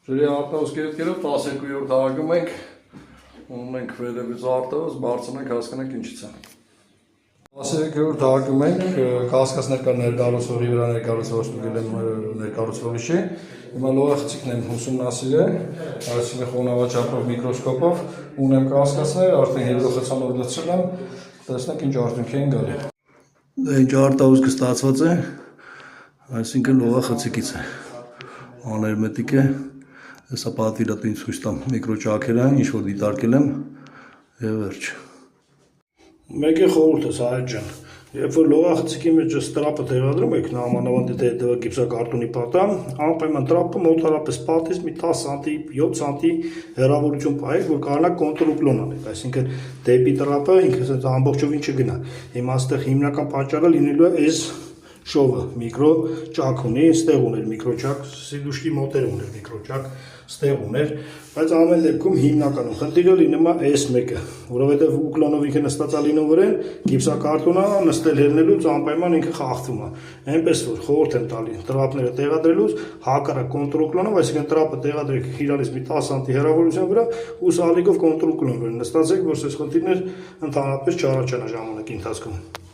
Ջրի արտահոսքերով 12-րդ հարգում ենք, ունենք վերևից արտահոս, բարձրենք հասկանանք ինչից է։ 13-րդ հարգում ենք, կասկածներ կար ներկառուցողի վրա ներկառուցողը ստուգել եմ ներկառուցողի, հիմա լողախցիկն եմ ուսումնասիրել, այսինքն խոնավաճապով միկրոսկոպով ունեմ կասկածներ, արդեն հիդրոխցանով լցրել եմ, տեսնենք ինչ արդյունքի են գալի։ Դա ինչ արտահոսքը ստացված է, այսինքն լողախցիկից է, աներմետիկ է, հեսա պատվիրատ ինձ խույս տամ միկրոճաքեր են, ինչ որ դիտարկել եմ և վերջ։ Մեկ է խորհուրդս Հայետ ջան, երբ որ լողախցիկի մեջ տրապը տեղադրում եք, նամանավանդ եթե հետևը գիպսակարտոնի պատա, անպայման տրապը մոտարապես պատից մի 10 սանտի, 7 սանտի հեռավորություն պահեք, որ կարողանաք կոնտրուկլոն անեք, այսինքն դեպի տրապը ինքս ամբողջովին չգնա։ Հիմա այստեղ հիմնական պատճառը լինելու է այս շովը, միկրոճաք ունի, ստեղ ուներ միկրոճաք, սիդուշկի մոտեր ուներ միկրոճաք, ստեղ ուներ, բայց ամեն դեպքում հիմնականում խնդիրը լինում է այս մեկը, որովհետև ուկլոնով ինքը նստած է լինում վրան, գիպսակարտոնը նստել հելնելուց անպայման ինքը խախտվում է, այնպես որ խորհուրդ եմ տալի տրապները տեղադրելուց հակառակ կոնտրուկլոնով, այսինքն տրապը տեղադրեք իրարից մի 10 սանտի հեռավորության վրա ու սալիկով կոնտրուկլոն վրա նստացեք, որ այս խնդիրներ ընդհանրապես չառաջանա ժամանակի ընթացքում։